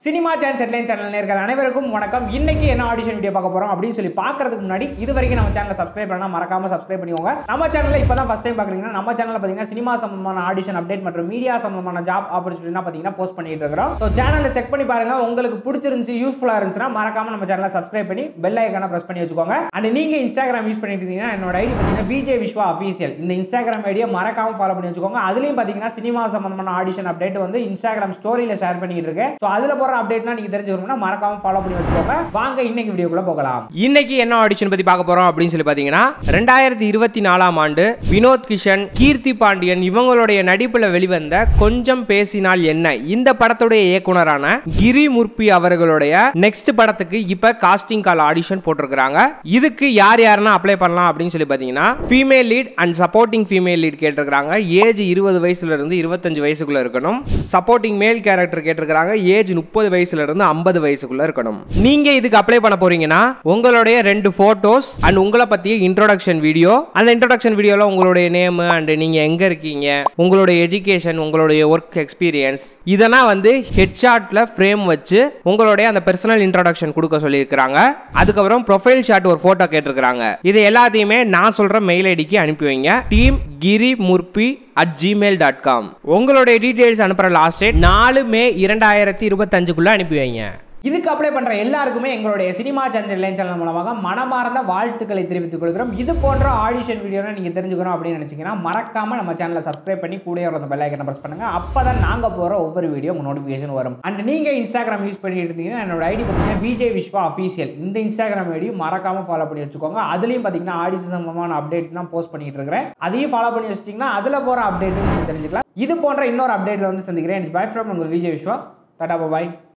Cinema chance headline channel நேயர்கள் அனைவருக்கும் வணக்கம். இன்னைக்கு என்ன ஆடிஷன் வீடியோ பார்க்க போறோம் அப்படின்னு சொல்லி பார்க்கிறதுக்கு முன்னாடி இது வரைக்கும் நம்ம சேனலை சப்ஸ்கிரைப் பண்ணா மறக்காம சப்ஸ்கிரைப் பண்ணிக்கோங்க. நம்ம சேனல்ல இப்பதான் ஃபர்ஸ்ட் டைம் பாக்குறீங்கன்னா நம்ம சேனல்ல பாத்தீங்கன்னா சினிமா சம்பந்தமான ஆடிஷன் அப்டேட் மற்றும் மீடியா சம்பந்தமான ஜாப் ஆப்பர்ச்சுனிட்டினா பாத்தீங்கன்னா போஸ்ட் பண்ணிட்டு இருக்கோம். சோ சேனலை செக் பண்ணி பாருங்க. உங்களுக்கு பிடிச்சிருந்துச்சு யூஸ்ஃபுல்லா இருந்துச்சுன்னா மறக்காம நம்ம சேனலை சப்ஸ்கிரைப் பண்ணி பெல் ஐகானை பிரஸ் பண்ணி வச்சுக்கோங்க. அண்ட் நீங்க இன்ஸ்டாகிராம் யூஸ் பண்ணிட்டு இருந்தீங்கன்னா என்னோட ஐடி பாத்தீங்கன்னா விஜய் விஸ்வா அஃபீஷியல். இந்த இன்ஸ்டாகிராம் ஐடியை மறக்காம ஃபாலோ பண்ணி வச்சுக்கோங்க. அதுலயும் பாத்தீங்கன்னா சினிமா சம்பந்தமான ஆடிஷன் அப்டேட் வந்து இன்ஸ்டாகிராம் ஸ்டோரியில ஷேர் பண்ணிட்டு இருக்கேன். சோ அதுல போற அப்டேட்னா நீங்க தெரிஞ்சு மறக்காம ஃபாலோ பண்ணி வச்சுக்கோங்க. வாங்க இன்னைக்கு வீடியோக்குள்ள போகலாம். இன்னைக்கு என்ன ஆடிஷன் பத்தி பார்க்க போறோம் அப்படின்னு சொல்லி பாத்தீங்கன்னா 2024 ஆண்டு வினோத் கிஷன், கீர்த்தி பாண்டியன் இவங்களுடைய நடிப்புல வெளிவந்த கொஞ்சம் பேசினால் என்ன இந்த படத்துடைய இயக்குனரான கிரி முர்பி அவர்களுடைய நெக்ஸ்ட் படத்துக்கு இப்ப காஸ்டிங் கால் ஆடிஷன் போட்டிருக்காங்க. இதுக்கு யார் யாரெல்லாம் அப்ளை பண்ணலாம் அப்படின்னு சொல்லி பாத்தீங்கன்னா female lead and supporting female lead கேட்டிருக்காங்க. ஏஜ் 20 வயசுல இருந்து 25 வயசுக்குள்ள இருக்கணும். சப்போர்ட்டிங் மேல் கேரக்டர் கேட்டிருக்காங்க. ஏஜ் 30 வயசுல இருந்து 50 வயசுக்குள்ள இருக்கணும். நீங்க இதுக்கு அப்ளை பண்ண போறீங்கன்னா உங்களுடைய 2 போட்டோஸ் அண்ட் உங்களை பத்திய இன்ட்ரோடக்ஷன் வீடியோ, அந்த இன்ட்ரோடக்ஷன் வீடியோல உங்களுடைய நேம் அண்ட் நீங்க எங்க இருக்கீங்க, உங்களுடைய எஜுகேஷன், உங்களுடைய ஒர்க் எக்ஸ்பீரியன்ஸ் இதெல்லாம் வந்து ஹெட்ஷாட்ல ஃப்ரேம் வச்சு உங்களுடைய அந்த பர்சனல் இன்ட்ரோடக்ஷன் கொடுக்க சொல்லியிருக்காங்க. அதுக்கப்புறம் ப்ரொஃபைல் ஷாட் ஒரு போட்டோ கேட்டிருக்காங்க. இது எல்லாத்தையுமே நான் சொல்ற மெயில் ஐடிக்கு அனுப்பி வைங்க. teamgirimurpi@gmail.com. உங்களுடைய டீடைல்ஸ் அனுப்புற லாஸ்ட் டேட் 4 மே 2025 அனுப்பி வைங்க. இதுக்கு அப்ளை பண்ற எல்லாருக்குமே எங்களுடைய சினிமா சான்ஸ் ஹெட்லைன் சேனல் மூலமாக மனமார்ந்த வாழ்த்துக்களை தெரிவித்துக் கொள்கிறோம். இது போன்ற ஆடிஷன் வீடியோவை நீங்க தெரிஞ்சுக்கணும் அப்படின்னு நினைச்சீங்கன்னா மறக்காம நம்ம சேனலை சப்ஸ்கிரைப் பண்ணி கூட வர பெல் ஐகானை பிரஸ் பண்ணுங்க. அப்பதான் நாங்க போற ஒவ்வொரு வீடியோ நோட்டிபிகேஷன் வரும். அண்ட் நீங்க இன்ஸ்டாகிராம் யூஸ் பண்ணிட்டு இருந்தீங்கன்னா என்னோட ஐடி பார்த்தீங்கன்னா விஜய் விஸ்வா அஃபீஷியல். இந்த இன்ஸ்டாகிராம் ஐடியும் மறக்காம ஃபாலோ பண்ணி வச்சுக்கோங்க. அதுலயும் பாத்தீங்கன்னா ஆடிஷன் சம்பந்தமான அப்டேட்ஸ் தான் போஸ்ட் பண்ணிட்டு இருக்கிறேன். அதையும் ஃபாலோ பண்ணி வச்சிட்டீங்கன்னா அதுல போற அப்டேட் நீங்க தெரிஞ்சுக்கலாம். இது போன்ற இன்னொரு அப்டேட்ல வந்து சந்திக்கிறேன். பை ஃப்ரம் உங்கள் விஜய் விஸ்வா. டாடா பாய்.